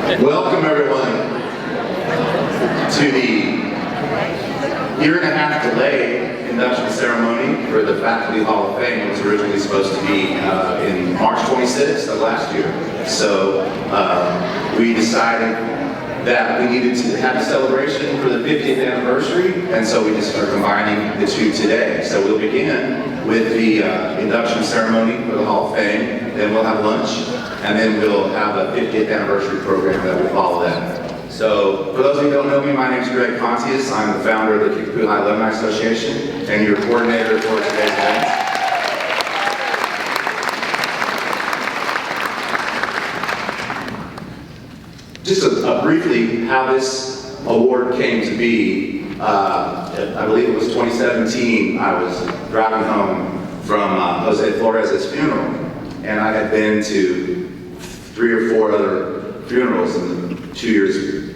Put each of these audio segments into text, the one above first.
Welcome everyone to the year-and-a-half delayed induction ceremony for the Faculty Hall of Fame. It was originally supposed to be in March 26th of last year. So we decided that we needed to have a celebration for the 50th anniversary, and so we just are combining the two today. So we'll begin with the induction ceremony for the Hall of Fame, then we'll have lunch, and then we'll have a 50th anniversary program that will follow that. So for those of you who don't know me, my name is Greg Pontius. I'm the founder of the Kickapoo Alumni Association and your coordinator for today's event. Just briefly how this award came to be, I believe it was 2017, I was driving home from Jose Flores' funeral, and I had been to 3 or 4 other funerals in the 2 years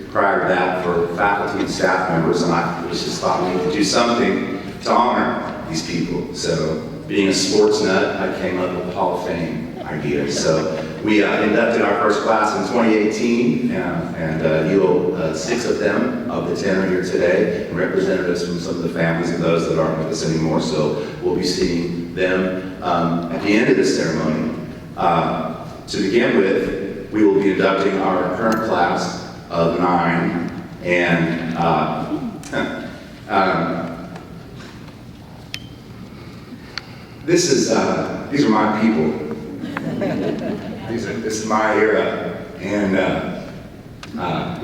prior to that for faculty and staff members, and I just thought we need to do something to honor these people. So being a sports nut, I came up with the Hall of Fame idea. So we inducted our first class in 2018, and 6 of them, of the 10 are here today, and represented us from some of the families of those that aren't with us anymore. So we'll be seeing them at the end of this ceremony. To begin with, we will be inducting our current class of 9, and these are my people. This is my era, and I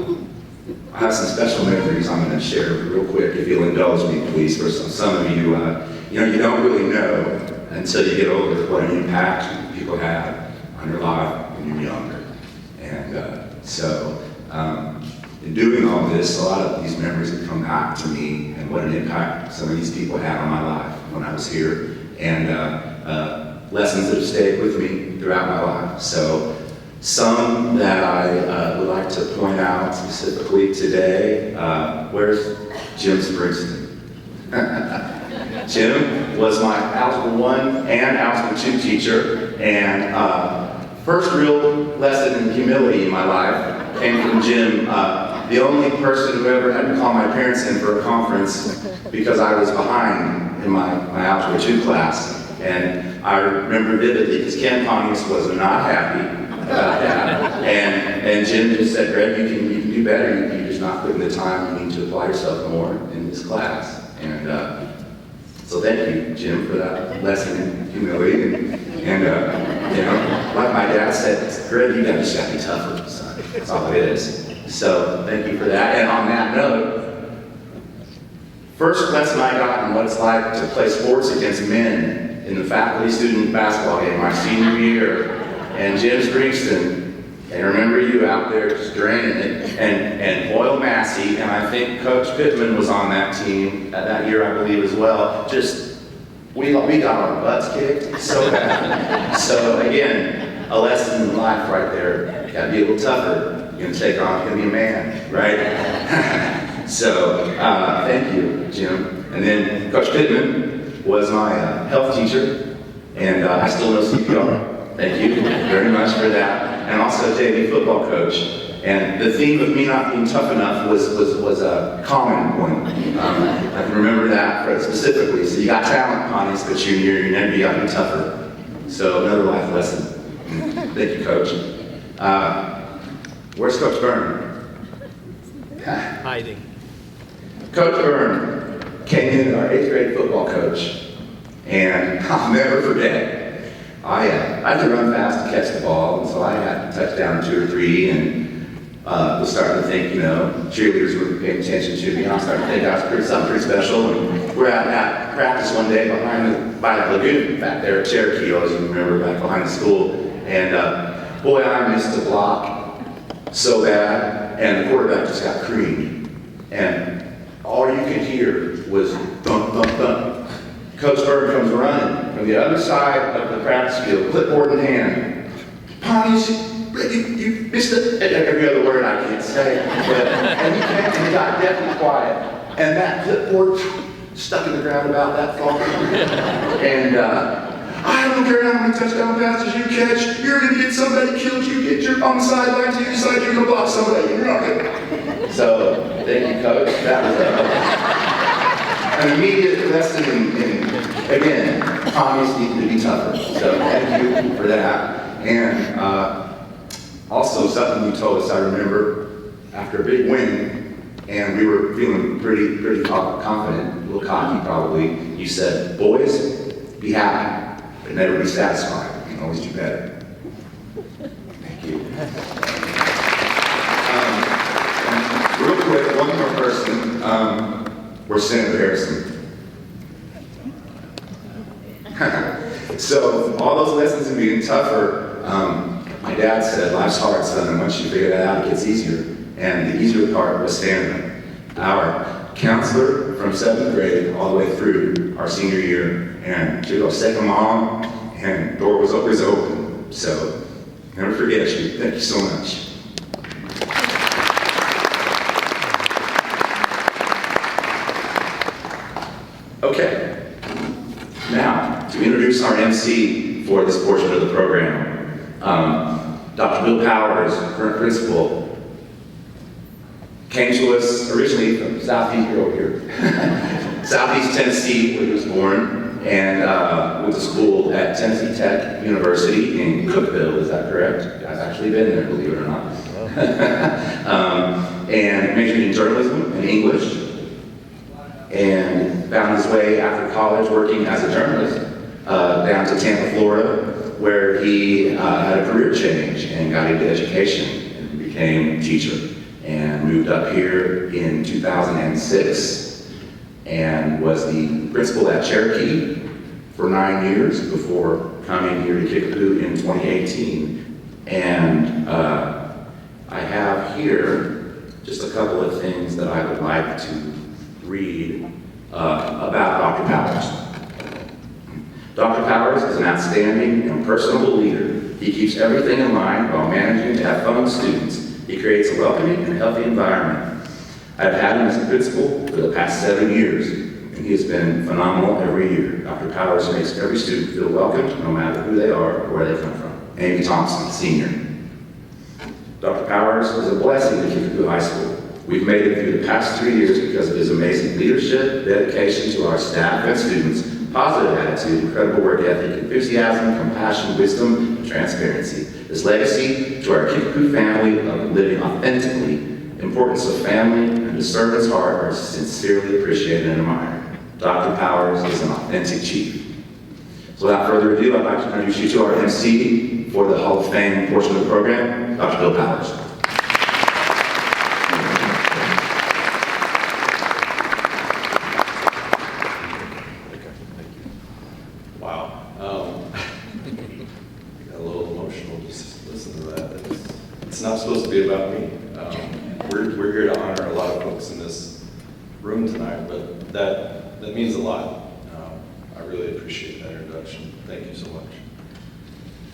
have some special memories I'm going to share real quick, if you'll indulge me, please. For some of you, you don't really know until you get older what an impact people have on your life when you're younger. And so, in doing all this, a lot of these memories have come back to me, and what an impact some of these people had on my life when I was here, and lessons that have stayed with me throughout my life. So some that I would like to point out specifically today, where's Jim Springsteen? Jim was my Algebra 1 and Algebra 2 teacher, and first real lesson in humility in my life came from Jim, the only person who ever had to call my parents in for a conference because I was behind in my Algebra 2 class. And I remember vividly because Ken Pontius was not happy about that. And Jim just said, Greg, you can do better. You're just not putting the time. You need to apply yourself more in this class. And so thank you, Jim, for that lesson in humility. And like my dad said, Greg, you got to be tougher, son. That's all it is. So thank you for that. And on that note, first lesson I got on what it's like to play sports against men in the faculty-student basketball game my senior year, and Jim Springsteen, and remember you out there just draining it, and Boyle Massey, and I think Coach Bittman was on that team that year, I believe, as well. Just, we got our butts kicked so bad. So again, a lesson in life right there. You gotta be a little tougher. You're gonna take on, you're gonna be a man, right? So, thank you, Jim. And then Coach Pittman was my health teacher, and I still know CPR. Thank you very much for that. And also JV football coach. And the theme of me not being tough enough was a common one. I can remember that specifically. So you got talent, Pontius, but you got to be tougher. So another life lesson. Thank you, Coach. Where's Coach Byrne? Hiding. Coach Byrne came in, our 8th grade football coach, and I'll never forget. I had to run fast to catch the ball, and so I had to touch down 2 or 3, and was starting to think, cheerleaders were paying attention to me. I started to think I was something pretty special, and we're at practice one day by the lagoon back there at Cherokee, as you remember, back behind the school, and boy, I missed the block so bad, and the quarterback just got creamed, and all you could hear was thump, thump, thump. Coach Byrne comes running from the other side of the practice field, clipboard in hand. Pontius, you missed it. Every other word I can't say. And he got deathly quiet. And that clipboard stuck in the ground about that far. And I don't care how many touchdown passes you catch, you're going to get somebody killed, you get your on the sideline, you decide you're going to block somebody, you're not good. So, thank you, Coach. That was an immediate lesson in, again, Tommy's need to be tougher. So, thank you for that. And also, something you told us, I remember, after a big win, and we were feeling pretty confident, a little cocky probably, you said, boys, be happy, but never be satisfied. You can always do better. Thank you. Real quick, one more person. Where's Sandra Harrison? So, all those lessons in being tougher, my dad said, life's hard, son, and once you figure that out, it gets easier. And the easier part was Sandra, our counselor from 7th grade all the way through our senior year. And she was a second mom, and the door was always open. So, never forget you. Thank you so much. Okay. Now, to introduce our MC for this portion of the program, Dr. Bill Powers, current principal, came to us originally from Southeast Tennessee, where he was born, and went to school at Tennessee Tech University in Cookeville. Is that correct? I've actually been there, believe it or not. And majored in journalism and English, and found his way after college working as a journalist down to Tampa, Florida, where he had a career change and got into education and became a teacher. And moved up here in 2006 and was the principal at Cherokee for 9 years before coming here to Kickapoo in 2018. And I have here just a couple of things that I would like to read about Dr. Powers. Dr. Powers is an outstanding and personable leader. He keeps everything in mind while managing to have fun with students. He creates a welcoming and healthy environment. I've had him as a principal for the past 7 years, and he has been phenomenal every year. Dr. Powers makes every student feel welcomed, no matter who they are or where they come from. Amy Thompson, Senior. Dr. Powers is a blessing to Kickapoo High School. We've made it through the past 3 years because of his amazing leadership, dedication to our staff and students, positive attitude, incredible work ethic, enthusiasm, compassion, wisdom, and transparency. His legacy to our Kickapoo family of living authentically, importance of family, and to serve his heart are sincerely appreciated and admired. Dr. Powers is an authentic chief. So without further ado, I'd like to introduce you to our MC for the Hall of Fame portion of the program, Dr. Bill Powers. It's not supposed to be about me. We're here to honor a lot of folks in this room tonight, but that means a lot. I really appreciate that introduction. Thank you so much.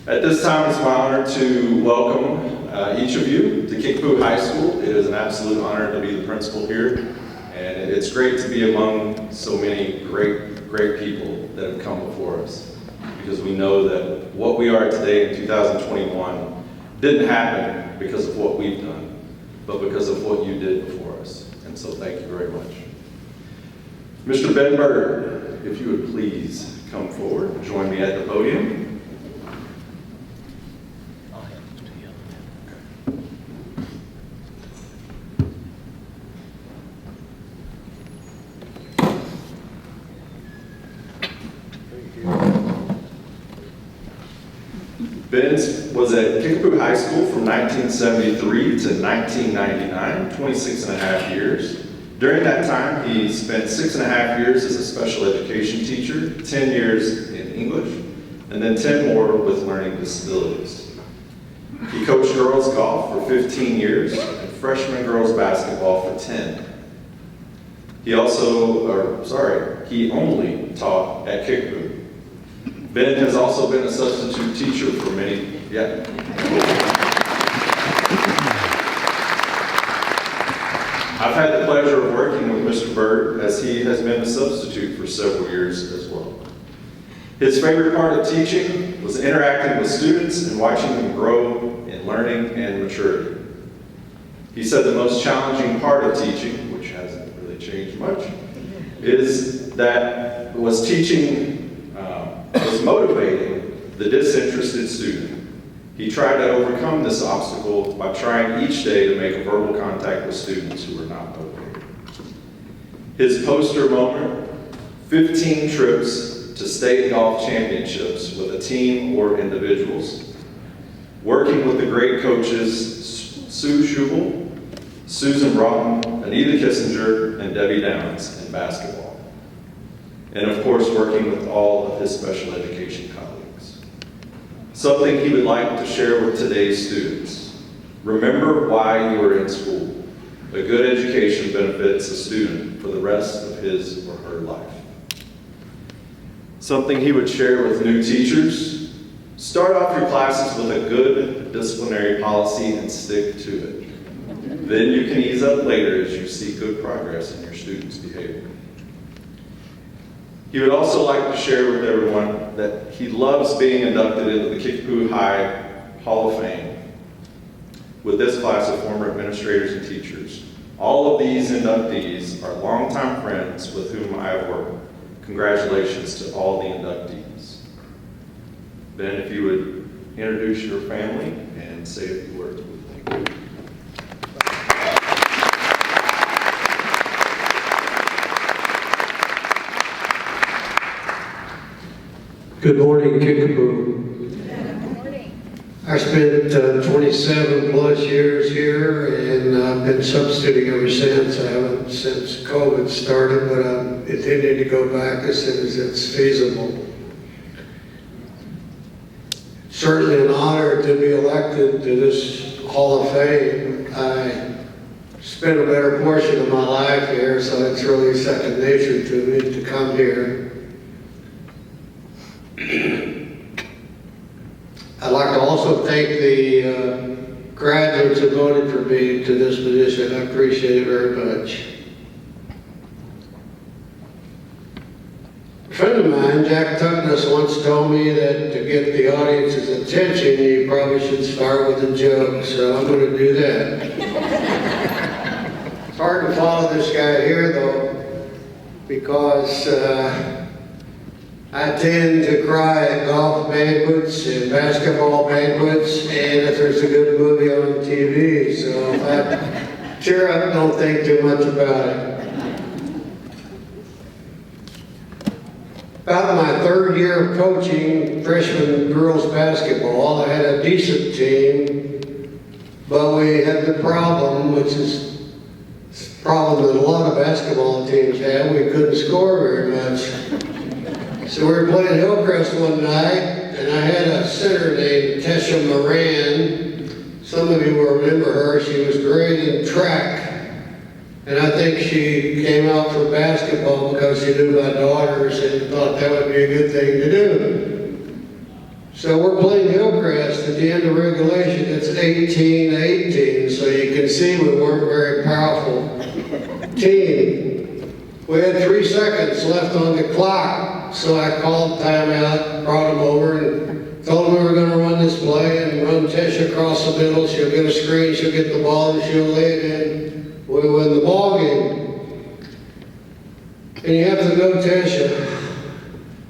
At this time, it's my honor to welcome each of you to Kickapoo High School. It is an absolute honor to be the principal here, and it's great to be among so many great people that have come before us, because we know that what we are today in 2021 didn't happen because of what we've done, but because of what you did before us. And so thank you very much. Mr. Ben Bird, if you would please come forward and join me at the podium. Ben was at Kickapoo High School from 1973 to 1999, 26 and a half years. During that time, he spent 6.5 years as a special education teacher, 10 years in English, and then 10 more with learning disabilities. He coached girls golf for 15 years and freshman girls basketball for 10. He only taught at Kickapoo. Ben has also been a substitute teacher for many, I've had the pleasure of working with Mr. Bird as he has been a substitute for several years as well. His favorite part of teaching was interacting with students and watching them grow in learning and maturity. He said the most challenging part of teaching, which hasn't really changed much, was motivating the disinterested student. He tried to overcome this obstacle by trying each day to make verbal contact with students who were not motivated. His poster moment, 15 trips to state golf championships with a team or individuals, working with the great coaches Sue Schubel, Susan Broughton, Anita Kissinger, and Debbie Downs in basketball. And of course, working with all of his special education colleagues. Something he would like to share with today's students. Remember why you are in school. A good education benefits a student for the rest of his or her life. Something he would share with new teachers. Start off your classes with a good disciplinary policy and stick to it. Then you can ease up later as you see good progress in your students' behavior. He would also like to share with everyone that he loves being inducted into the Kickapoo High Hall of Fame with this class of former administrators and teachers. All of these inductees are longtime friends with whom I have worked. Congratulations to all the inductees. Ben, if you would introduce your family and say a few words with me. Good morning, Kickapoo. I spent 27 plus years here, and I've been substituting ever since. I haven't since COVID started, but I'm intending to go back as soon as it's feasible. Certainly an honor to be elected to this Hall of Fame. I spent a better portion of my life here, so it's really second nature to me to come here. I'd like to also thank the graduates who voted for me to this position. I appreciate it very much. A friend of mine, Jack Tuckness, once told me that to get the audience's attention, you probably should start with a joke, so I'm going to do that. It's hard to follow this guy here, though, because I tend to cry at golf banquets and basketball banquets, and if there's a good movie on TV. So if I tear up, don't think too much about it. About my third year of coaching freshman girls basketball, I had a decent team, but we had the problem, which is a problem that a lot of basketball teams have. We couldn't score very much. So we were playing Hillcrest one night, and I had a center named Tesha Moran. Some of you will remember her. She was great in track. And I think she came out for basketball because she knew my daughters and thought that would be a good thing to do. So we're playing Hillcrest at the end of regulation. It's 18-18, so you can see we weren't a very powerful team. We had 3 seconds left on the clock, so I called timeout, brought them over, and told them we were going to run this play and run Tesha across the middle. She'll get a screen, she'll get the ball, and she'll lay it in. We win the ball game. And you have to know Tesha.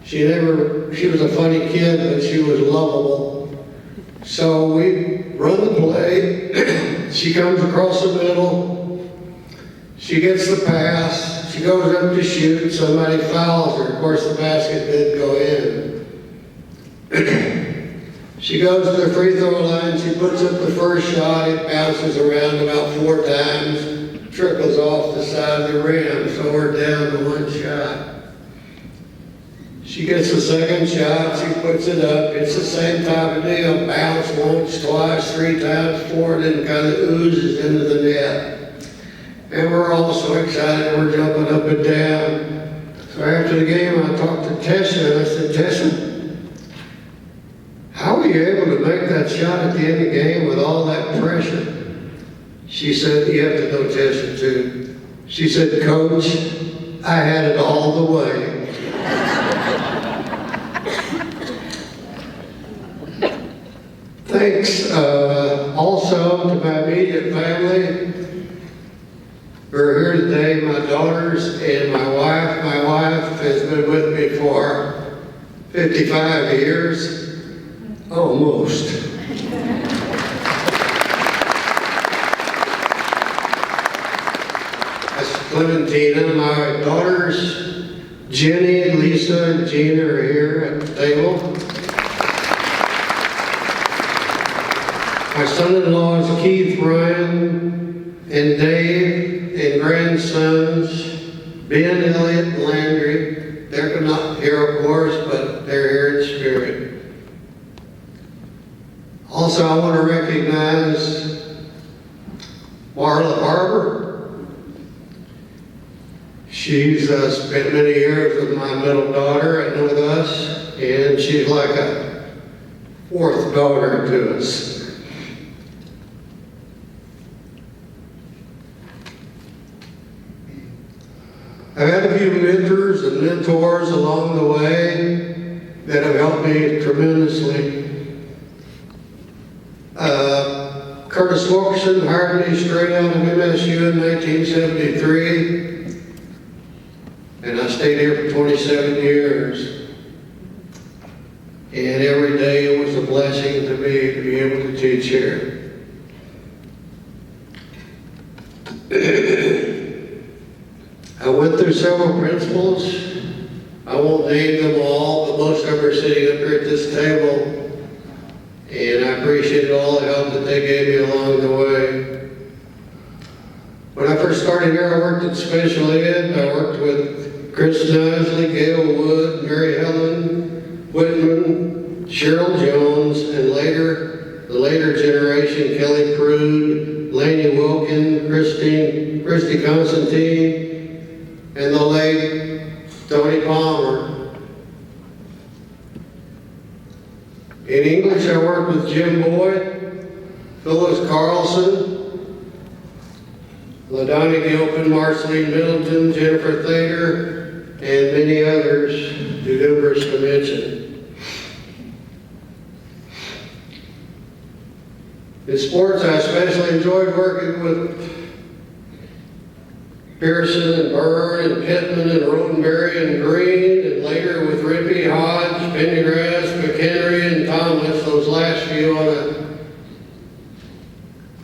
She was a funny kid, but she was lovable. So we run the play. She comes across the middle. She gets the pass. She goes up to shoot. Somebody fouls her. Of course, the basket did go in. She goes to the free throw line. She puts up the first shot. It bounces around about 4 times. Trickles off the side of the rim. So we're down to 1 shot. She gets the second shot. She puts it up. It's the same type of deal. Bounce once, twice, 3 times, 4, and then kind of oozes into the net. And we're all so excited, we're jumping up and down. So after the game, I talked to Tesha, and I said, Tesha, how were you able to make that shot at the end of the game with all that pressure? She said, you have to know Tesha too. She said, Coach, I had it all the way. Thanks also to my immediate family. We're here today, my daughters and my wife. My wife has been with me for 55 years, almost. That's Clementina. My daughters, Jenny, Lisa, and Gina are here at the table. My son-in-laws, Keith, Ryan, and Dave, and grandsons, Ben, Elliott, and Landry. They're not here, of course, but they're here in spirit. Also, I want to recognize Marla Barber. She's spent many years with my middle daughter and with us, and she's like a fourth daughter to us. I've had a few mentors and mentors along the way that have helped me tremendously. Curtis Wilkerson hired me straight out of MSU in 1973, and I stayed here for 27 years. And every day it was a blessing to me to be able to teach here. I went through several principals. I won't name them all, but most of them are sitting up here at this table. And I appreciate all the help that they gave me along the way. When I first started here, I worked in special ed. I worked with Chris Nisley, Gail Wood, Mary Helen Whitman, Cheryl Jones, and the later generation, Kelly Prude, Laney Wilkin, Christy Constantine, and the late Tony Palmer. In English, I worked with Jim Boyd, Phyllis Carlson, LaDonna Gilpin, Marceline Middleton, Jennifer Thader, and many others, too numerous to mention. In sports, I especially enjoyed working with Pearson and Byrne and Pittman and Rotenberry and Green, and later with Rippey, Hodge, Pendergrass, McHenry, and Thomas, those last few on a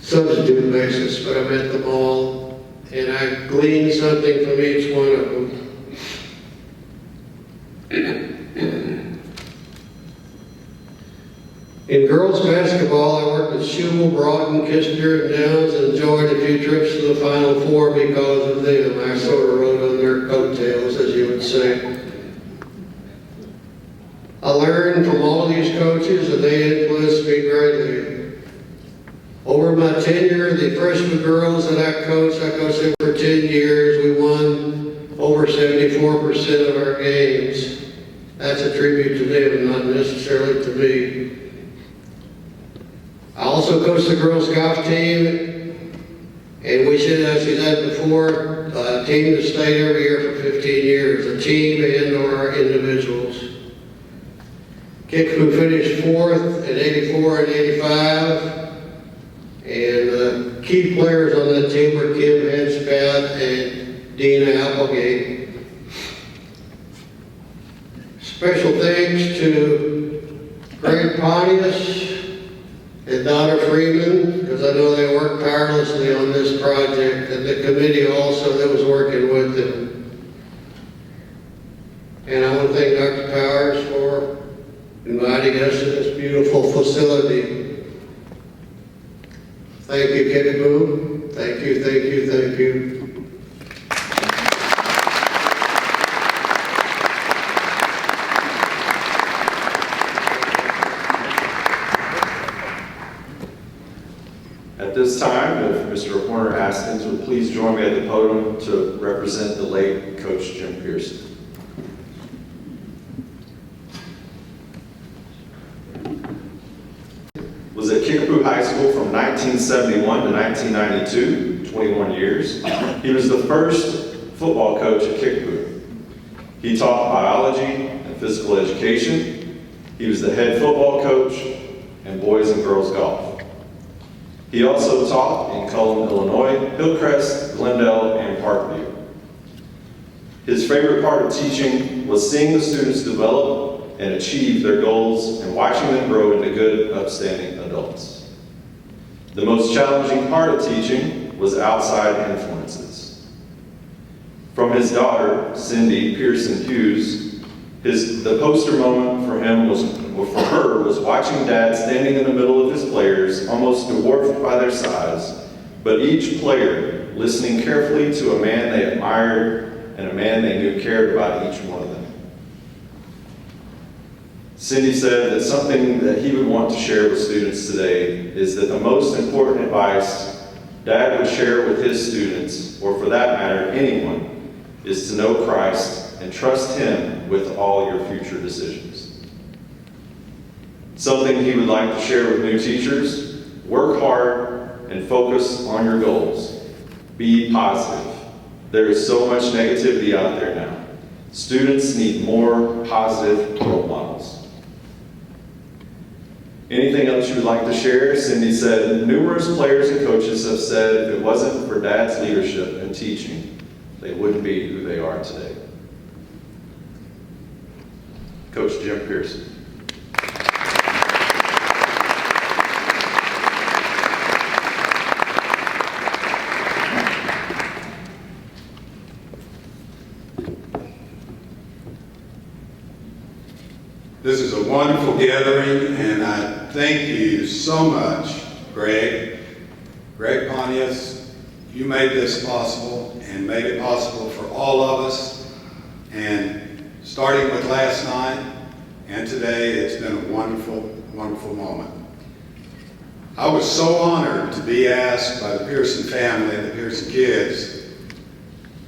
substitute basis, but I met them all, and I gleaned something from each one of them. In girls basketball, I worked with Schubel, Broughton, Kissinger, and Downs, and enjoyed a few trips to the Final Four because of them. I sort of rode on their coattails, as you would say. I learned from all these coaches, and they influenced me greatly. Over my tenure, the freshman girls that I coached them for 10 years, we won over 74% of our games. That's a tribute to them, not necessarily to me. I also coached the Girl Scout team, and we should, as we said before, a team that stayed every year for 15 years, a team and or individuals. Kickapoo finished 4th in 84 and 85, and key players on that team were Kim Hedspath and Dina Applegate. Special thanks to Greg Pontius and Donna Freeman, because I know they worked tirelessly on this project, and the committee also that was working with them. And I want to thank Dr. Powers for inviting us to this beautiful facility. Thank you, Kickapoo. Thank you, thank you, thank you. At this time, if Mr. Horner Haskins would please join me at the podium to represent the late Coach Jim Pearson. Was at Kickapoo High School from 1971 to 1992, 21 years. He was the first football coach at Kickapoo. He taught biology and physical education. He was the head football coach, and boys and girls golf. He also taught in Cullen, Illinois, Hillcrest, Glendale, and Parkview. His favorite part of teaching was seeing the students develop and achieve their goals and watching them grow into good, upstanding adults. The most challenging part of teaching was outside influences. From his daughter, Cindy Pearson Hughes, the poster moment for her was watching Dad standing in the middle of his players, almost dwarfed by their size, but each player listening carefully to a man they admired and a man they knew cared about each one of them. Cindy said that something that he would want to share with students today is that the most important advice Dad would share with his students, or for that matter, anyone, is to know Christ and trust Him with all your future decisions. Something he would like to share with new teachers: work hard and focus on your goals. Be positive. There is so much negativity out there now. Students need more positive role models. Anything else you would like to share? Cindy said, numerous players and coaches have said if it wasn't for Dad's leadership and teaching, they wouldn't be who they are today. Coach Jim Pearson. This is a wonderful gathering, and I thank you so much, Greg Pontius. You made this possible and made it possible for all of us. And starting with last night and today, it's been a wonderful, wonderful moment. I was so honored to be asked by the Pearson family and the Pearson kids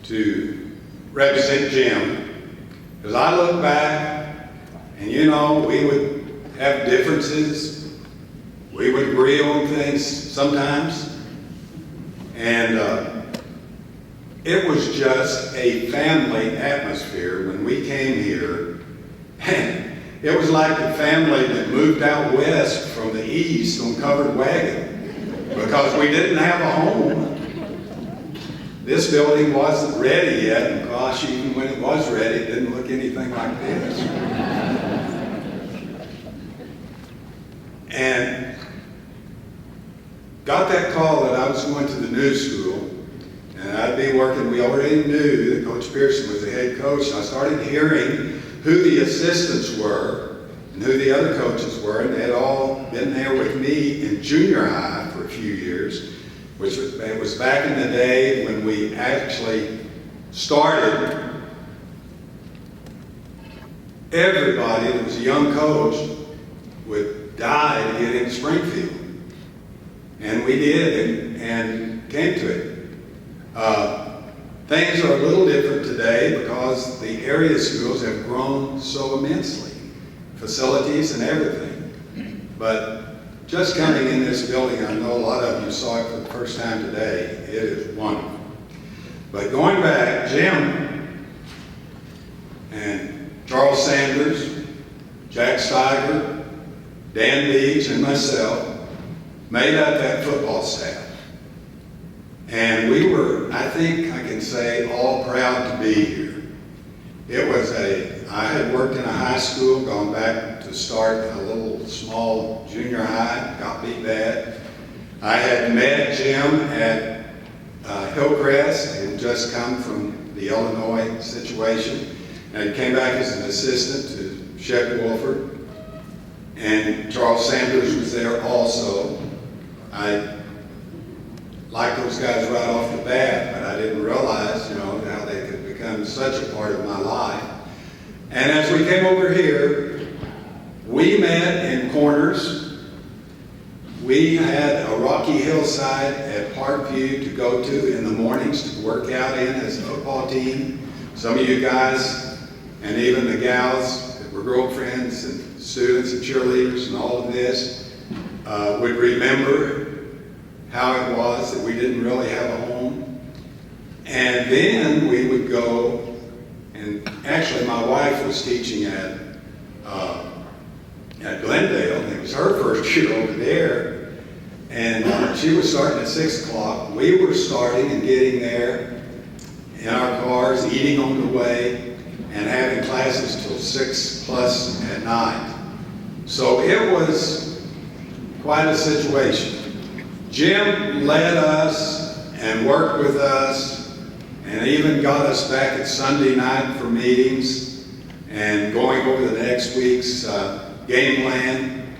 to represent Jim, because I look back and we would have differences. We would agree on things sometimes. And it was just a family atmosphere when we came here. And it was like a family that moved out west from the east on covered wagon, because we didn't have a home. This building wasn't ready yet, and gosh, even when it was ready, it didn't look anything like this. And got that call that I was going to the new school, and I'd be working. We already knew that Coach Pearson was the head coach, and I started hearing who the assistants were and who the other coaches were, and they had all been there with me in junior high for a few years, which was back in the day when we actually started. Everybody that was a young coach would die to get into Springfield. And we did, and came to it. Things are a little different today because the area schools have grown so immensely, facilities and everything. But just coming in this building, I know a lot of you saw it for the first time today. It is wonderful. But going back, Jim and Charles Sanders, Jack Steiger, Dan Beach, and myself made up that football staff. And we were, I think I can say, all proud to be here. I had worked in a high school, gone back to start a little small junior high, got beat bad. I had met Jim at Hillcrest, and just come from the Illinois situation, and came back as an assistant to Shep Wolford. And Charles Sanders was there also. I liked those guys right off the bat, but I didn't realize, how they could become such a part of my life. And as we came over here, we met in corners. We had a rocky hillside at Parkview to go to in the mornings to work out in as a football team. Some of you guys, and even the gals that were girlfriends and students and cheerleaders and all of this, would remember how it was that we didn't really have a home. And then we would go, and actually my wife was teaching at at Glendale, and it was her first year over there. And she was starting at 6 o'clock. We were starting and getting there in our cars, eating on the way, and having classes till 6+ at night. So it was quite a situation. Jim led us and worked with us and even got us back at Sunday night for meetings and going over the next week's game plan.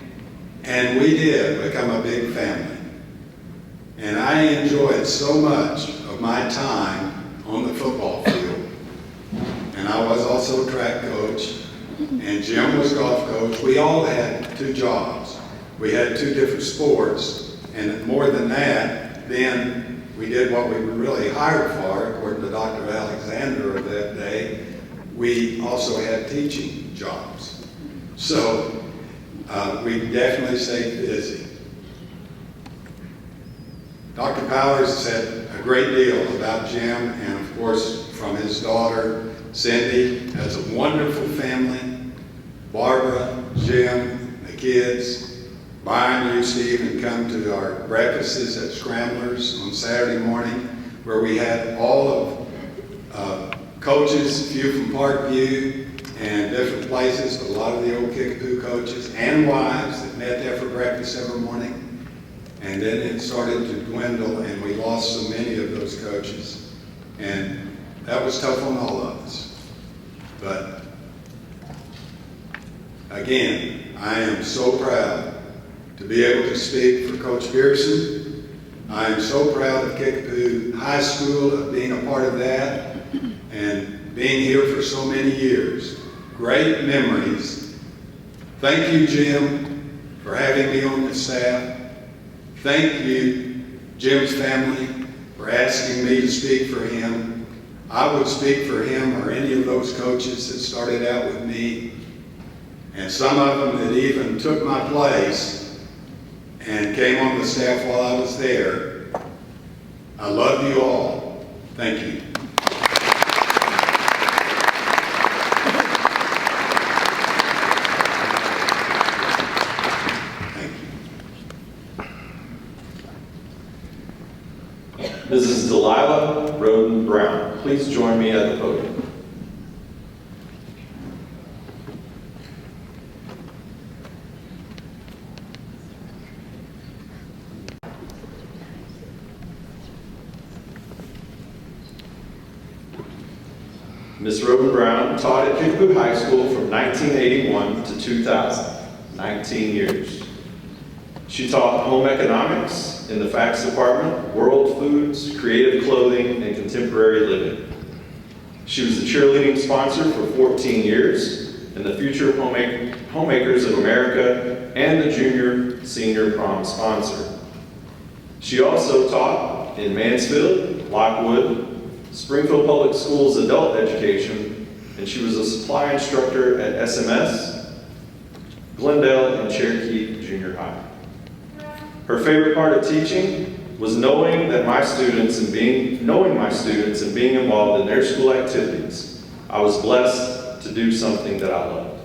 And we did become a big family. And I enjoyed so much of my time on the football field. And I was also a track coach, and Jim was golf coach. We all had 2 jobs. We had 2 different sports, and more than that, then we did what we were really hired for, according to Dr. Alexander of that day. We also had teaching jobs. So we definitely stayed busy. Dr. Powers said a great deal about Jim, and of course from his daughter, Cindy. Has a wonderful family. Barbara, Jim, the kids. Brian used to even come to our breakfasts at Scramblers on Saturday morning, where we had all of coaches, a few from Parkview and different places, but a lot of the old Kickapoo coaches and wives that met there for breakfast every morning. And then it started to dwindle, and we lost so many of those coaches. And that was tough on all of us. But again, I am so proud to be able to speak for Coach Pearson. I am so proud of Kickapoo High School, of being a part of that, and being here for so many years. Great memories. Thank you, Jim, for having me on the staff. Thank you, Jim's family, for asking me to speak for him. I would speak for him or any of those coaches that started out with me, and some of them that even took my place and came on the staff while I was there. I love you all. Thank you. Mrs. Delilah Roden Brown, please join me at the podium. Ms. Roden Brown taught at Kickapoo High School from 1981 to 2000, 19 years. She taught home economics in the facts department, world foods, creative clothing, and contemporary living. She was the cheerleading sponsor for 14 years and the Future Homemakers of America and the Junior Senior Prom sponsor. She also taught in Mansfield, Lockwood, Springfield Public Schools adult education, and she was a supply instructor at SMS, Glendale, and Cherokee Junior High. Her favorite part of teaching was knowing my students and being involved in their school activities. I was blessed to do something that I loved.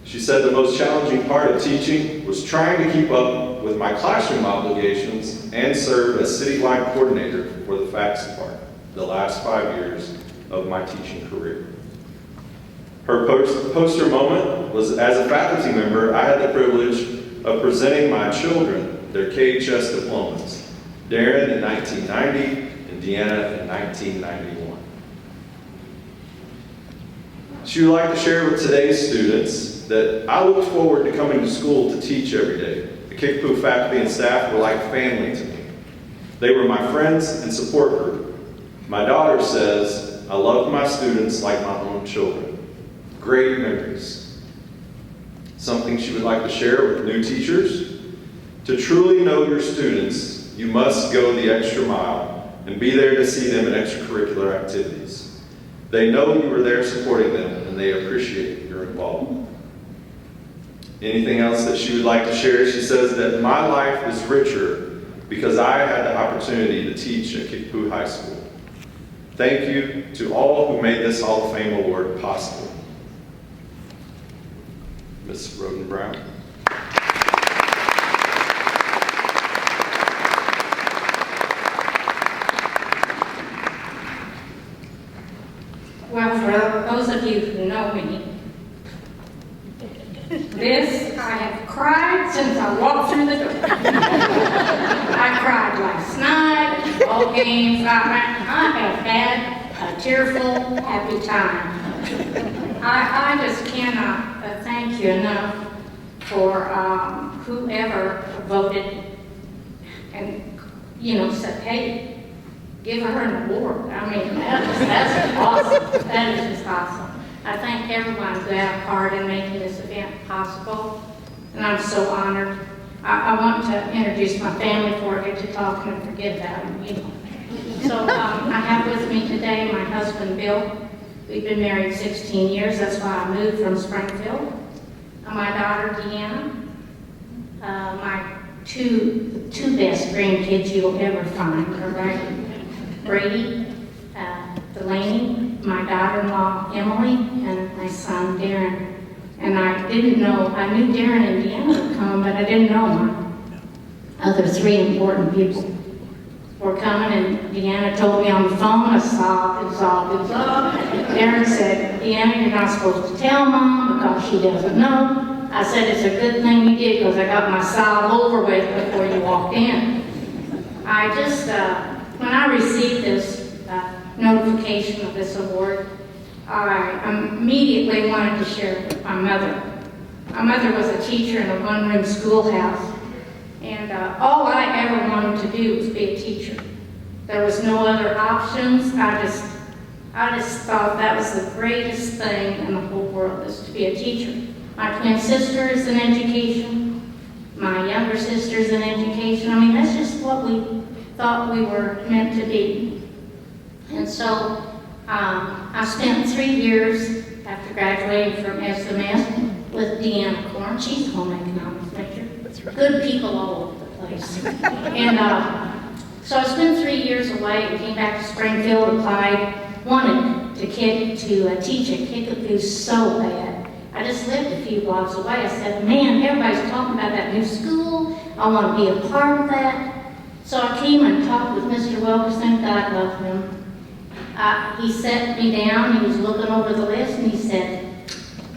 She said the most challenging part of teaching was trying to keep up with my classroom obligations and serve as citywide coordinator for the facts department the last 5 years of my teaching career. Her poster moment was, as a faculty member, I had the privilege of presenting my children their KHS diplomas, Darren in 1990 and Deanna in 1991. She would like to share with today's students that I look forward to coming to school to teach every day. The Kickapoo faculty and staff were like family to me. They were my friends and support group. My daughter says, I love my students like my own children. Great memories. Something she would like to share with new teachers. To truly know your students, you must go the extra mile and be there to see them in extracurricular activities. They know you are there supporting them and they appreciate your involvement. Anything else that she would like to share? She says that my life is richer because I had the opportunity to teach at Kickapoo High School. Thank you to all who made this Hall of Fame award possible. Ms. Roden Brown. Well, for those of you who know me, I have cried since I walked through the door. I cried last night, all games. I have had a tearful, happy time. I just cannot thank you enough for whoever voted and, said, hey, give her an award. I mean, that's awesome. That is just awesome. I thank everyone who had a part in making this event possible, and I'm so honored. I want to introduce my family before I get to talking and forget about them, So I have with me today my husband, Bill. We've been married 16 years. That's why I moved from Springfield. My daughter, Deanna. My two best grandkids you'll ever find, all right? Brady, Delaney, my daughter-in-law, Emily, and my son, Darren. And I knew Darren and Deanna would come, but I didn't know my other three important people were coming, and Deanna told me on the phone, I sobbed and sobbed and sobbed. Darren said, Deanna, you're not supposed to tell Mom because she doesn't know. I said, it's a good thing you did because I got my sob over with before you walked in. I just, when I received this notification of this award, I immediately wanted to share it with my mother. My mother was a teacher in a one-room schoolhouse, and all I ever wanted to do was be a teacher. There was no other options. I just thought that was the greatest thing in the whole world, is to be a teacher. My twin sister is in education. My younger sister's in education. I mean, that's just what we thought we were meant to be. And so I spent 3 years after graduating from SMS with Deanna Corn. She's a home economics major. That's right. Good people all over the place. And so I spent 3 years away and came back to Springfield, applied, wanted to teach at Kickapoo so bad. I just lived a few blocks away. I said, man, everybody's talking about that new school. I want to be a part of that. So I came and talked with Mr. Wilkerson. God love him. He sat me down, he was looking over the list, and he said,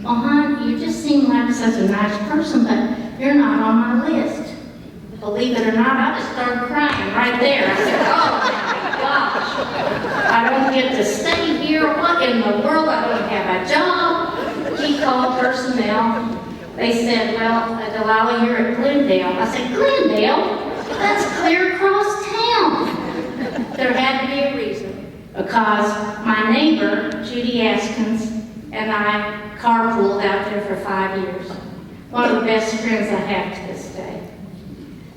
well, hon, you just seem like such a nice person, but you're not on my list. Believe it or not, I just started crying right there. I said, oh my gosh, I don't get to stay here. What in the world? I don't have a job. He called personnel. They said, well, Delilah, you're at Glendale. I said, Glendale? That's clear across town. There had to be a reason, because my neighbor, Judy Askins, and I carpooled out there for 5 years. One of the best friends I have to this day.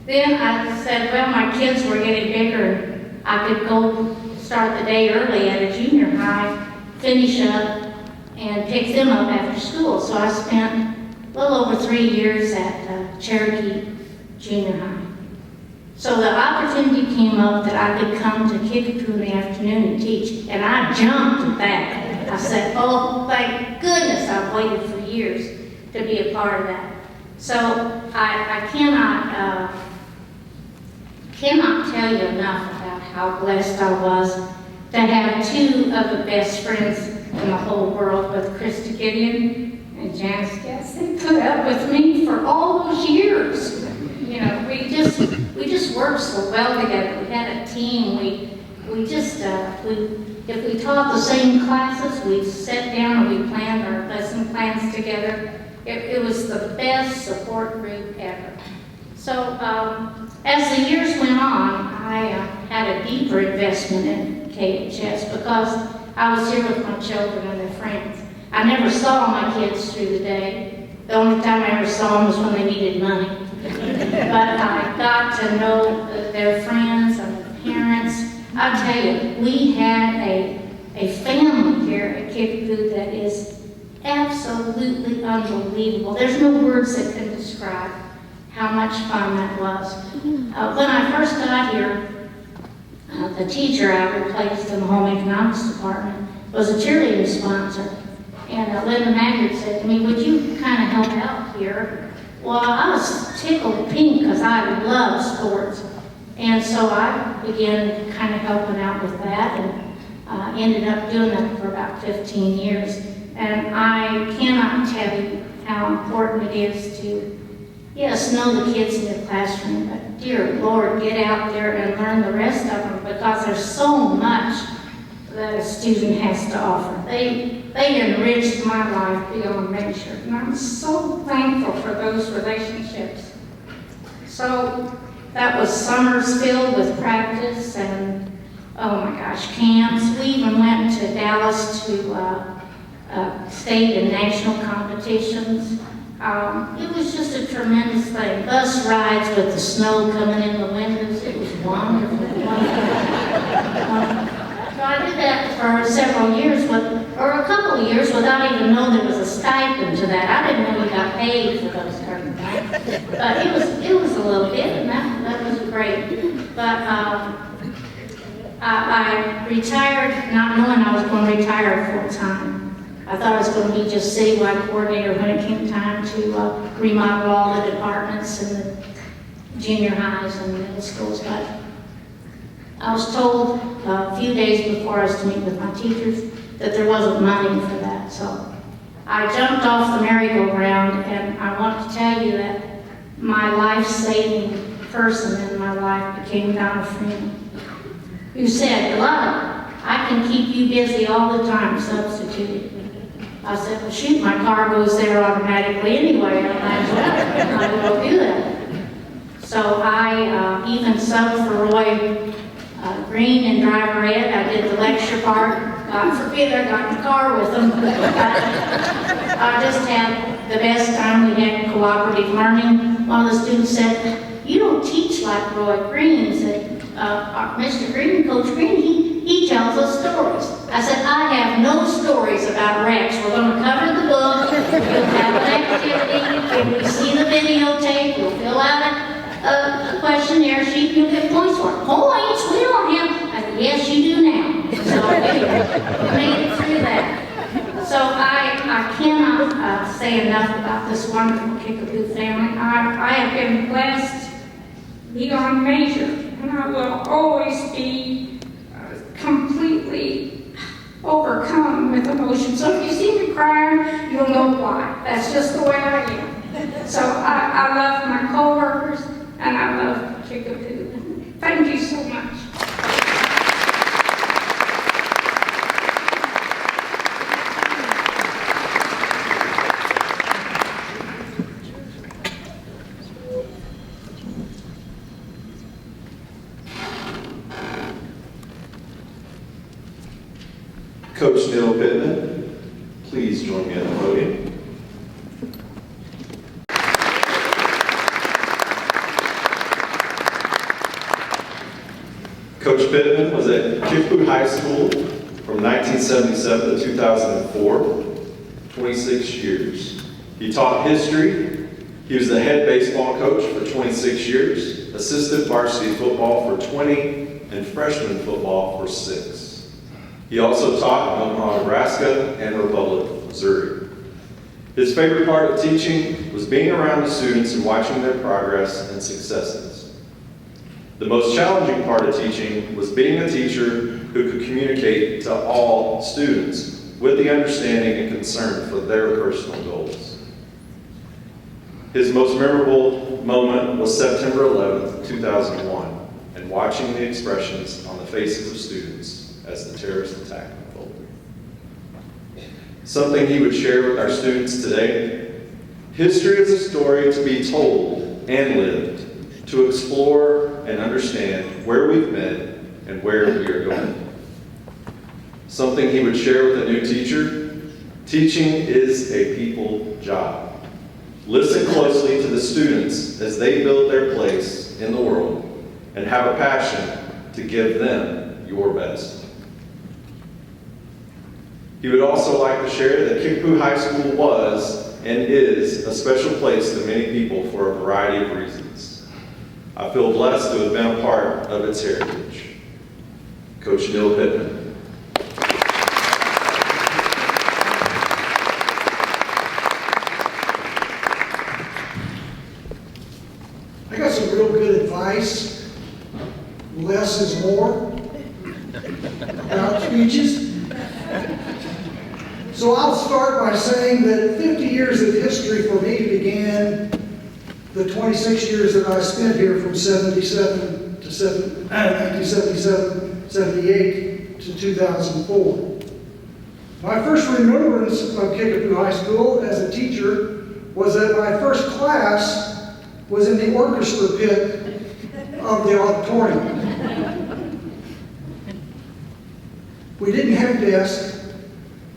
Then I said, well, my kids were getting bigger, and I could go start the day early at a junior high, finish up, and pick them up after school. So I spent a little over 3 years at Cherokee Junior High. So the opportunity came up that I could come to Kickapoo in the afternoon and teach, and I jumped at that. I said, oh, thank goodness I've waited for years to be a part of that. So I cannot tell you enough about how blessed I was to have two of the best friends in the whole world, with Krista Gideon and Janice Guess. They put up with me for all those years. You know, we just worked so well together. We had a team. If we taught the same classes, we sat down and we planned our lesson plans together. It was the best support group ever. So as the years went on, I had a deeper investment in KHS because I was here with my children and their friends. I never saw my kids through the day. The only time I ever saw them was when they needed money. But I got to know their friends and their parents. I'll tell you, we had a family here at Kickapoo that is absolutely unbelievable. There's no words that can describe how much fun that was. When I first got here, the teacher I replaced in the home economics department was a cheerleading sponsor. And Linda Maggard said to me, would you kind of help out here? Well, I was tickled pink because I love sports. And so I began kind of helping out with that, and ended up doing that for about 15 years. And I cannot tell you how important it is to, yes, know the kids in your classroom, but dear Lord, get out there and learn the rest of them, because there's so much that a student has to offer. They enriched my life beyond measure, and I'm so thankful for those relationships. So that was summers filled with practice and, oh my gosh, camps. We even went to Dallas to state and national competitions. It was just a tremendous thing. Bus rides with the snow coming in the windows. It was wonderful. So I did that for several years, or a couple of years, without even knowing there was a stipend to that. I didn't know you got paid for those kind of things. But it was a little bit, and that was great. But I retired not knowing I was going to retire full time. I thought I was going to be just citywide coordinator when it came time to remodel all the departments in the junior highs and middle schools. But I was told a few days before I was to meet with my teachers that there wasn't money for that. So I jumped off the merry-go-round, and I want to tell you that my life-saving person in my life became Donna Freeman, who said, "Love, I can keep you busy all the time, substitute." I said, "Well, shoot, my car goes there automatically anyway. I might as well do that." So I even subbed for Roy Green and Driver Ed. I did the lecture part. God forbid I got in the car with them. I just had the best time. We had cooperative learning. One of the students said, "You don't teach like Roy Green." He said, "Mr. Green, Coach Green, he tells us stories." I said, "I have no stories about Rex. We're going to cover the book. We'll have an activity. If we see the videotape, we'll fill out a questionnaire sheet. You'll get points for it." "Points? We don't have." I said, "Yes, you do now." So anyway, we made it through that. So I cannot say enough about this wonderful Kickapoo family. I have been blessed beyond measure, and I will always be completely overcome with emotion. So if you see me crying, you'll know why. That's just the way I am. So I love my coworkers, and I love Kickapoo. Thank you so much. Coach Neil Bittman, please join me at the podium. Coach Bittman was at Kickapoo High School from 1977 to 2004, 26 years. He taught history. He was the head baseball coach for 26 years, assistant varsity football for 20, and freshman football for 6. He also taught in Omaha, Nebraska, and Republic of Missouri. His favorite part of teaching was being around the students and watching their progress and successes. The most challenging part of teaching was being a teacher who could communicate to all students with the understanding and concern for their personal goals. His most memorable moment was September 11th, 2001, and watching the expressions on the faces of students as the terrorist attack unfolded. Something he would share with our students today: history is a story to be told and lived, to explore and understand where we've been and where we are going. Something he would share with a new teacher: teaching is a people job. Listen closely to the students as they build their place in the world, and have a passion to give them your best. He would also like to share that Kickapoo High School was and is a special place to many people for a variety of reasons. I feel blessed to have been a part of its heritage. Coach Neil Bittman. less is more about speeches. So I'll start by saying that 50 years of history for me began the 26 years that I spent here from 1977, 78 to 2004. My first remembrance of Kickapoo High School as a teacher was that my first class was in the orchestra pit of the auditorium. We didn't have desks,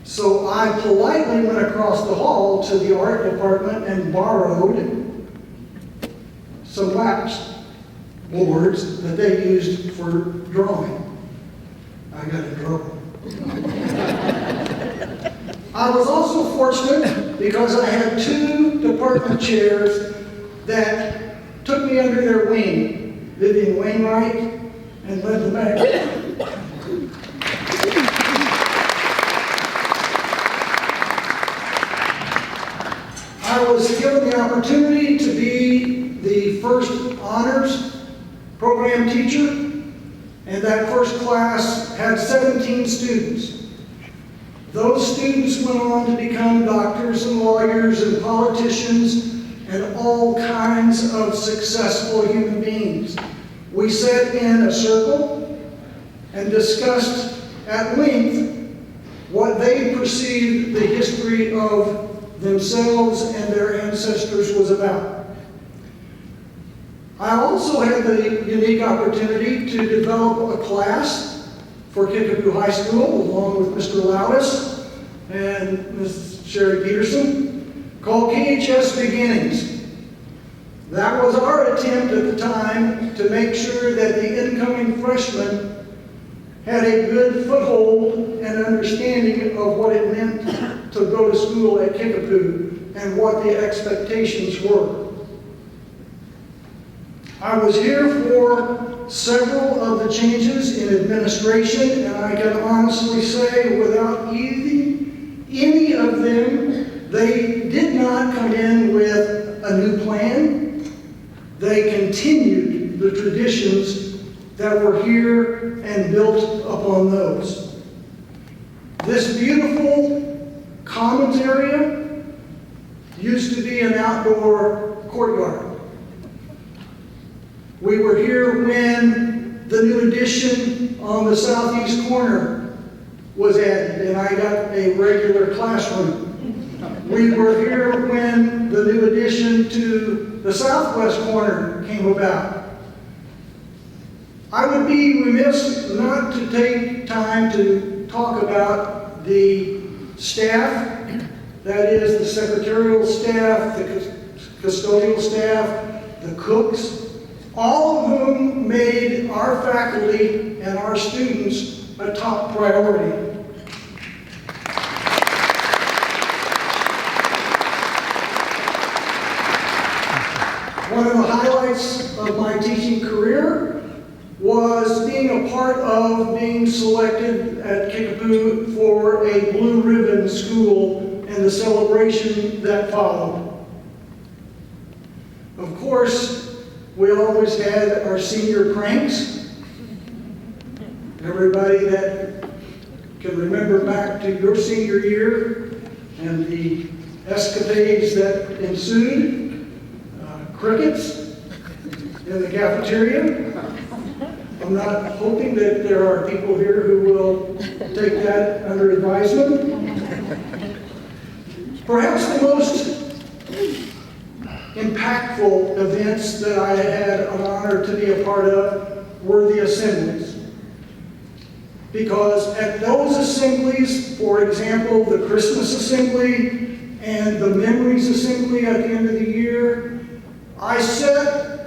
so I politely went across the hall to the art department and borrowed some wax boards that they used for drawing. I got in trouble. I was also fortunate because I had 2 department chairs that took me under their wing, Vivian Wainwright and Linda Mack. I was given the opportunity to be the first honors program teacher, and that first class had 17 students. Those students went on to become doctors and lawyers and politicians and all kinds of successful human beings. We sat in a circle and discussed at length what they perceived the history of themselves and their ancestors was about. I also had the unique opportunity to develop a class for Kickapoo High School, along with Mr. Loudis and Ms. Sherry Peterson, called KHS Beginnings. That was our attempt at the time to make sure that the incoming freshmen had a good foothold and understanding of what it meant to go to school at Kickapoo and what the expectations were. I was here for several of the changes in administration, and I can honestly say without any of them, they did not come in with a new plan. They continued the traditions that were here and built upon those. This beautiful commons area used to be an outdoor courtyard. We were here when the new addition on the southeast corner was added, and I got a regular classroom. We were here when the new addition to the southwest corner came about. I would be remiss not to take time to talk about the staff, that is the secretarial staff, the custodial staff, the cooks, all of whom made our faculty and our students a top priority. One of the highlights of my teaching career was being a part of being selected at Kickapoo for a Blue Ribbon School and the celebration that followed. Of course, we always had our senior pranks. Everybody that can remember back to your senior year and the escapades that ensued, crickets in the cafeteria. I'm not hoping that there are people here who will take that under advisement. Perhaps the most impactful events that I had an honor to be a part of were the assemblies. Because at those assemblies, for example, the Christmas assembly and the Memories assembly at the end of the year, I sat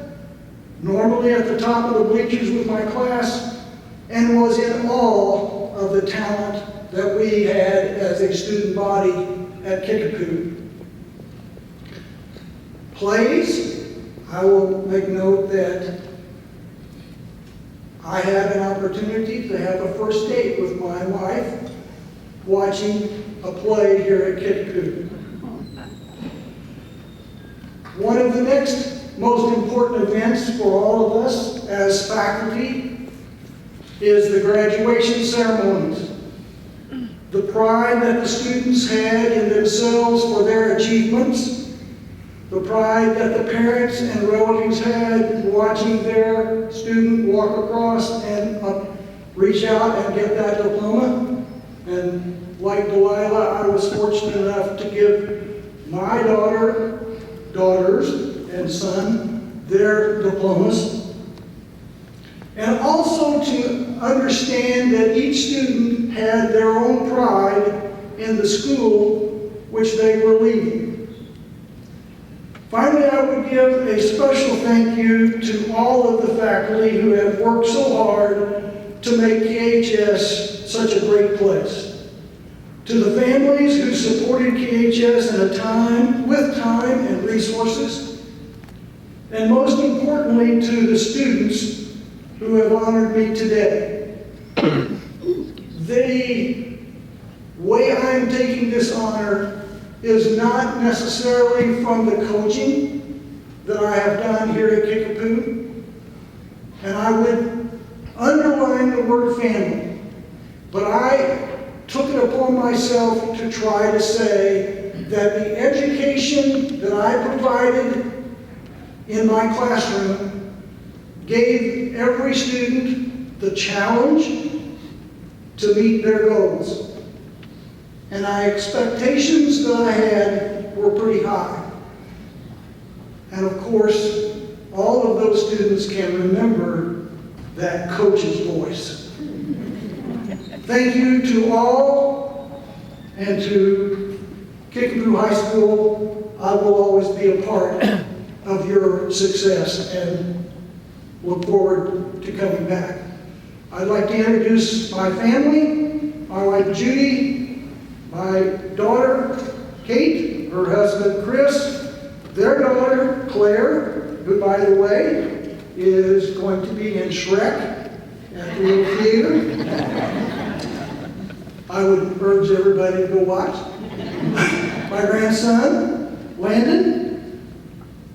normally at the top of the bleachers with my class and was in awe of the talent that we had as a student body at Kickapoo. Plays, I will make note that I had an opportunity to have a first date with my wife watching a play here at Kickapoo. One of the next most important events for all of us as faculty is the graduation ceremonies. The pride that the students had in themselves for their achievements, the pride that the parents and relatives had watching their student walk across and reach out and get that diploma. And like Delilah, I was fortunate enough to give my daughters and son their diplomas. And also to understand that each student had their own pride in the school which they were leaving. Finally, I would give a special thank you to all of the faculty who have worked so hard to make KHS such a great place. To the families who supported KHS with time and resources. And most importantly, to the students who have honored me today. The way I'm taking this honor is not necessarily from the coaching that I have done here at Kickapoo. And I would underline the word family. But I took it upon myself to try to say that the education that I provided in my classroom gave every student the challenge to meet their goals. And my expectations that I had were pretty high. And of course, all of those students can remember that coach's voice. Thank you to all, and to Kickapoo High School. I will always be a part of your success and look forward to coming back. I'd like to introduce my family, my wife Judy, my daughter Kate, her husband Chris, their daughter Claire, who by the way is going to be in Shrek at the little theater. I would urge everybody to go watch. My grandson Landon,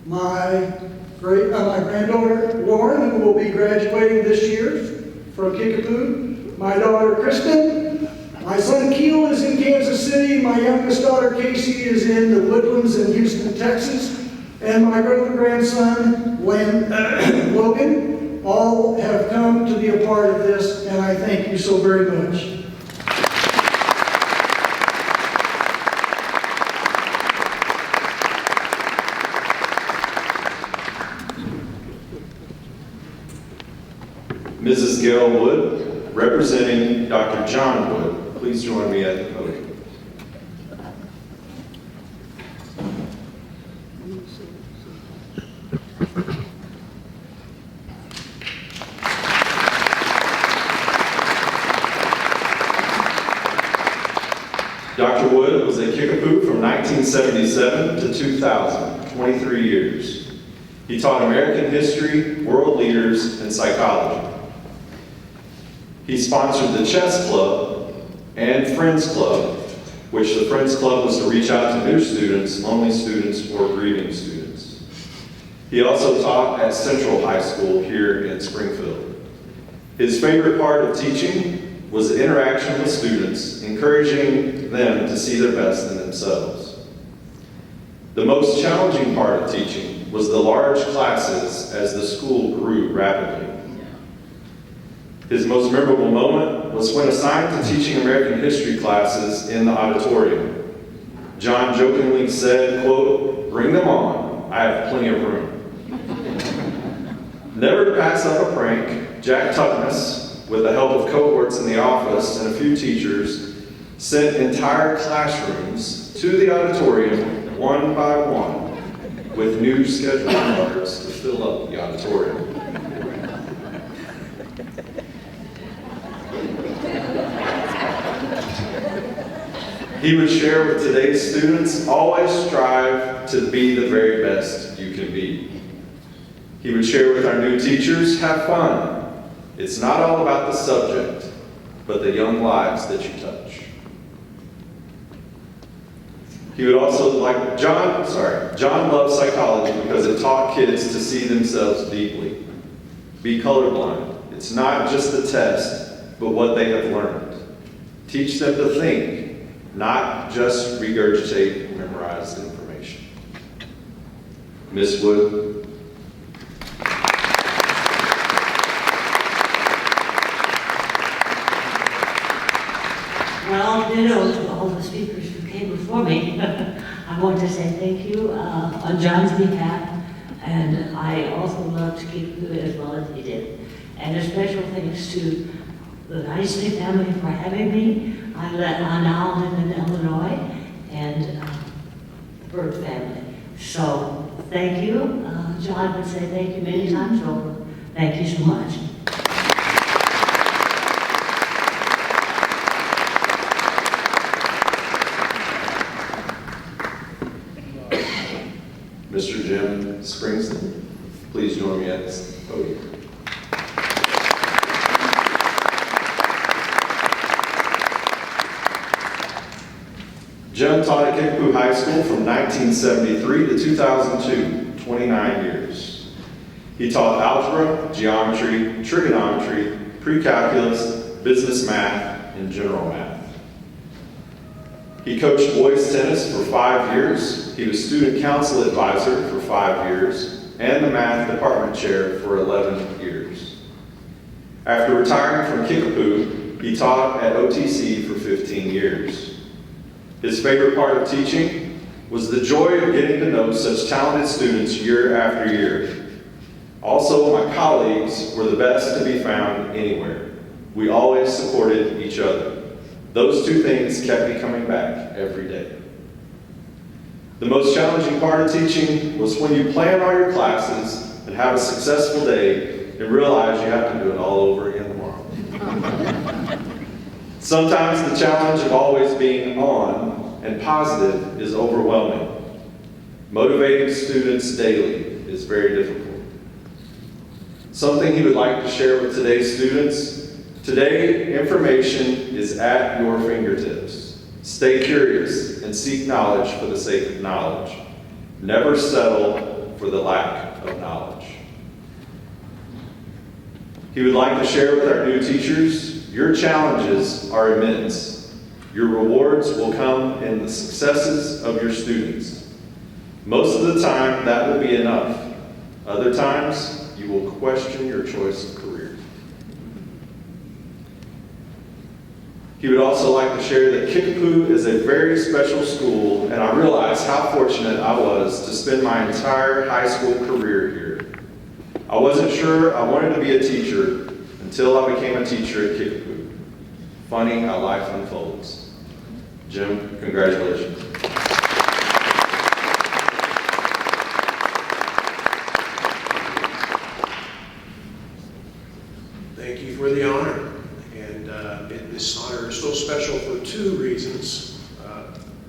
my granddaughter Lauren, who will be graduating this year from Kickapoo, my daughter Kristen, my son Keel is in Kansas City, my youngest daughter Casey is in the Woodlands in Houston, Texas, and my grandson Logan, all have come to be a part of this, and I thank you so very much. Mrs. Gail Wood, representing Dr. John Wood, please join me at the podium. Dr. Wood was at Kickapoo from 1977 to 2000, 23 years. He taught American history, world leaders, and psychology. He sponsored the Chess Club and Friends Club, which the Friends Club was to reach out to new students, lonely students, or grieving students. He also taught at Central High School here in Springfield. His favorite part of teaching was the interaction with students, encouraging them to see their best in themselves. The most challenging part of teaching was the large classes as the school grew rapidly. His most memorable moment was when assigned to teaching American history classes in the auditorium. John jokingly said, quote, "Bring them on, I have plenty of room." Never to pass up a prank, Jack Tuckness, with the help of cohorts in the office and a few teachers, sent entire classrooms to the auditorium one by one with new schedule cards to fill up the auditorium. He would share with today's students, always strive to be the very best you can be. He would share with our new teachers, have fun. It's not all about the subject, but the young lives that you touch. He would also John loved psychology because it taught kids to see themselves deeply. Be colorblind. It's not just a test, but what they have learned. Teach them to think, not just regurgitate memorized information. Ms. Wood. Well, ditto to all the speakers who came before me. I want to say thank you on John's behalf, and I also loved Kickapoo as well as he did. And a special thanks to the Nicely family for having me. I now live in Illinois, and the Bird family. So thank you. John would say thank you many times over. Thank you so much. Mr. Jim Springsteen, please join me at this podium. Jim taught at Kickapoo High School from 1973 to 2002, 29 years. He taught algebra, geometry, trigonometry, pre-calculus, business math, and general math. He coached boys tennis for 5 years. He was student council advisor for 5 years and the math department chair for 11 years. After retiring from Kickapoo, he taught at OTC for 15 years. His favorite part of teaching was the joy of getting to know such talented students year after year. Also, my colleagues were the best to be found anywhere. We always supported each other. Those two things kept me coming back every day. The most challenging part of teaching was when you plan all your classes and have a successful day and realize you have to do it all over again tomorrow. Sometimes the challenge of always being on and positive is overwhelming. Motivating students daily is very difficult. Something he would like to share with today's students: today, information is at your fingertips. Stay curious and seek knowledge for the sake of knowledge. Never settle for the lack of knowledge. He would like to share with our new teachers: your challenges are immense. Your rewards will come in the successes of your students. Most of the time, that will be enough. Other times, you will question your choice of career. He would also like to share that Kickapoo is a very special school, and I realize how fortunate I was to spend my entire high school career here. I wasn't sure I wanted to be a teacher until I became a teacher at Kickapoo. Funny how life unfolds. Jim, congratulations. Thank you for the honor. And this honor is so special for two reasons,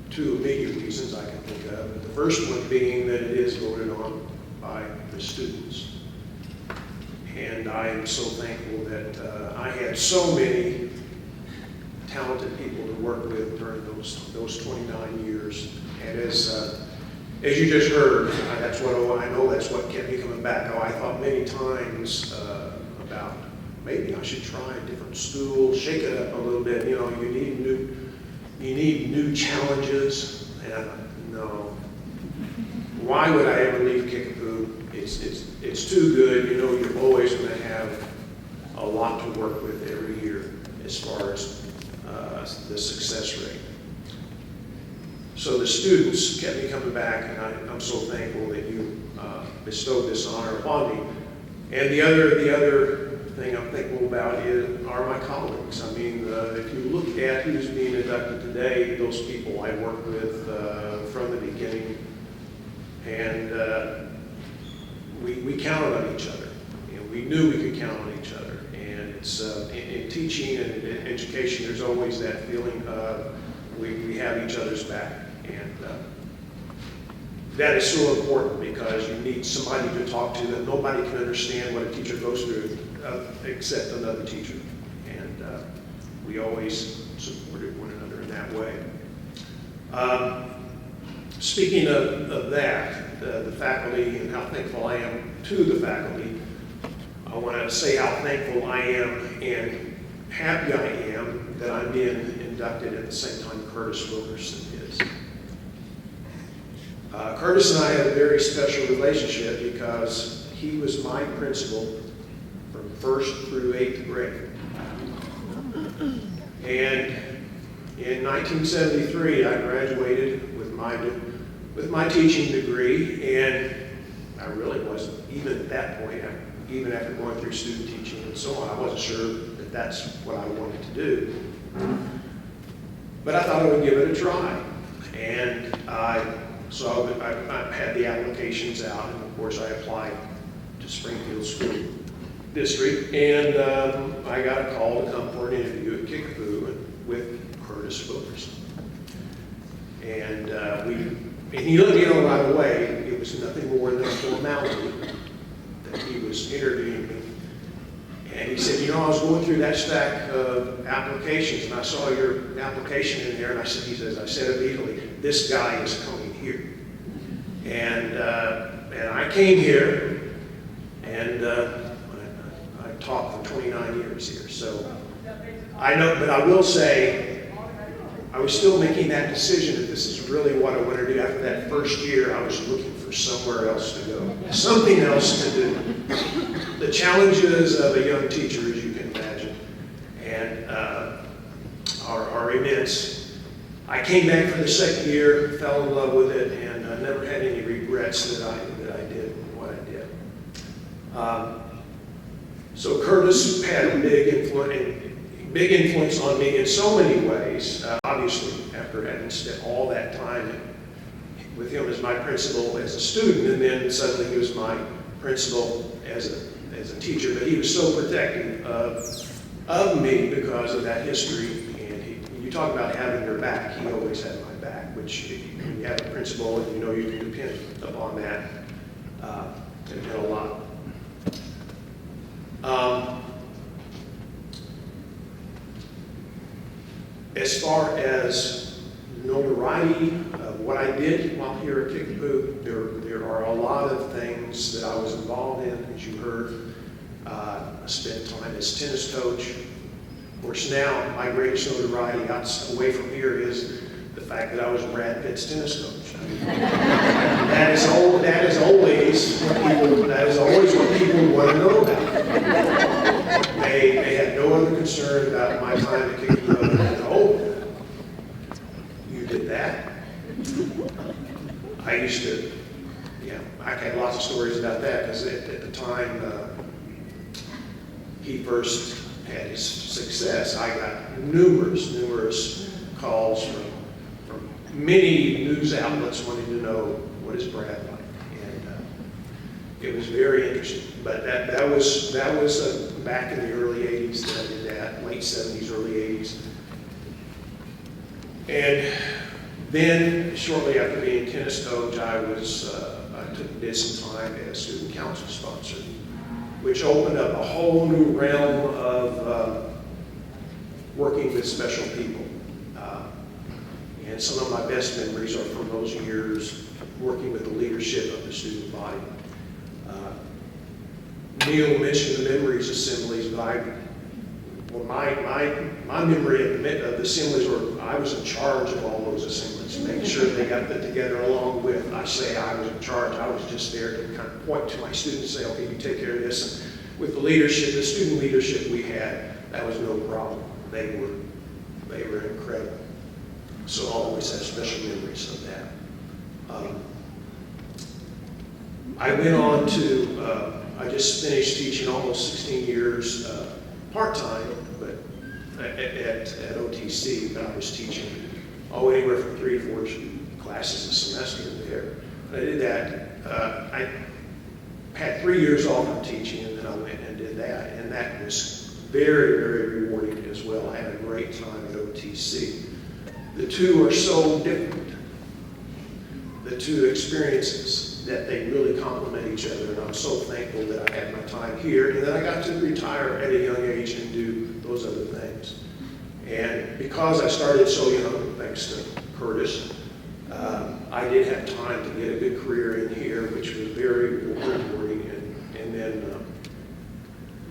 two immediate reasons I can think of. The first one being that it is voted on by the students. And I am so thankful that I had so many talented people to work with during those 29 years. And as you just heard, that's what I know that's what kept me coming back. Oh, I thought many times about maybe I should try a different school, shake it up a little bit. You know, you need new challenges. And I thought, no. Why would I ever leave Kickapoo? It's too good. You know, you're always going to have a lot to work with every year as far as the success rate. So the students kept me coming back, and I'm so thankful that you bestowed this honor upon me. And the other thing I'm thankful about are my colleagues. I mean, if you look at who's being inducted today, those people I worked with from the beginning, and we counted on each other. You know, we knew we could count on each other. And it's in teaching and in education, there's always that feeling of we have each other's back. And that is so important because you need somebody to talk to that nobody can understand what a teacher goes through except another teacher. And we always supported one another in that way. Speaking of that, the faculty and how thankful I am to the faculty, I want to say how thankful I am and happy I am that I'm being inducted at the same time Curtis Wilkerson is. Curtis and I have a very special relationship because he was my principal from 1st through 8th grade. And in 1973, I graduated with my teaching degree, and I really wasn't, even at that point, even after going through student teaching and so on, I wasn't sure that that's what I wanted to do. But I thought I would give it a try. And I had the applications out, and of course I applied to Springfield School District, and I got a call to come for an interview at Kickapoo with Curtis Wilkerson. And he let me know right away it was nothing more than a formality that he was interviewing me. And he said, I was going through that stack of applications and I saw your application in there, and I said immediately, this guy is coming here. And I came here, and I taught for 29 years here. So I know, but I will say, I was still making that decision if this is really what I want to do. After that first year, I was looking for somewhere else to go, something else to do. The challenges of a young teacher, as you can imagine, and are immense. I came back for the second year, fell in love with it, and I never had any regrets that I did what I did. So Curtis had a big influence on me in so many ways. Obviously, after having spent all that time with him as my principal as a student, and then suddenly he was my principal as a teacher. But he was so protective of me because of that history. And when you talk about having your back, he always had my back. Which, when you have a principal and you can depend upon that, it meant a lot. As far as notoriety of what I did while here at Kickapoo, there are a lot of things that I was involved in, as you heard. I spent time as tennis coach. Of course, now my greatest notoriety away from here is the fact that I was Brad Pitt's tennis coach. That is always what people want to know about. They had no other concern about my time at Kickapoo than, oh, you did that? I used to, I had lots of stories about that because at the time he first had his success, I got numerous calls from many news outlets wanting to know what is Brad like. And it was very interesting. But that was back in the early 80s that I did that, late 70s, early 80s. And then, shortly after being tennis coach, I did some time as student council sponsor, which opened up a whole new realm of working with special people. And some of my best memories are from those years working with the leadership of the student body. Neil mentioned the memories assemblies, but my memory of the assemblies were I was in charge of all those assemblies, making sure they got put together along with, I say I was in charge, I was just there to kind of point to my students and say, okay, you take care of this. And with the leadership, the student leadership we had, that was no problem. They were incredible. So I'll always have special memories of that. I went on to, I just finished teaching almost 16 years part-time, but at OTC, but I was teaching anywhere from 3 to 4 classes a semester there. I did that. I had 3 years off from teaching, and then I went and did that, and that was very, very rewarding as well. I had a great time at OTC. The two are so different, the two experiences, that they really complement each other, and I'm so thankful that I had my time here, and that I got to retire at a young age and do those other things. And because I started so young, thanks to Curtis, I did have time to get a good career in here, which was very rewarding. And then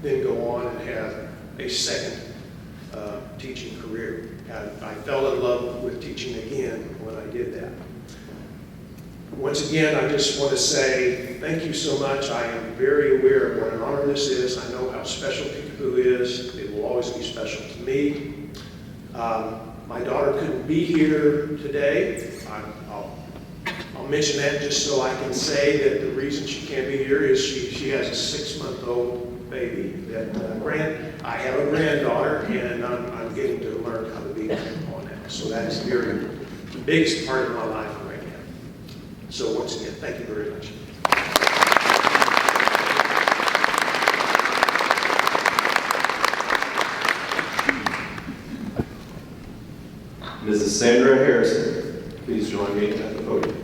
then go on and have a second teaching career. I fell in love with teaching again when I did that. Once again, I just want to say thank you so much. I am very aware of what an honor this is. I know how special Kickapoo is. It will always be special to me. My daughter couldn't be here today. I'll mention that just so I can say that the reason she can't be here is she has a 6-month-old baby. I have a granddaughter, and I'm getting to learn how to be a grandpa now. So that is the biggest part of my life right now. So once again, thank you very much. Mrs. Sandra Harrison, please join me at the podium.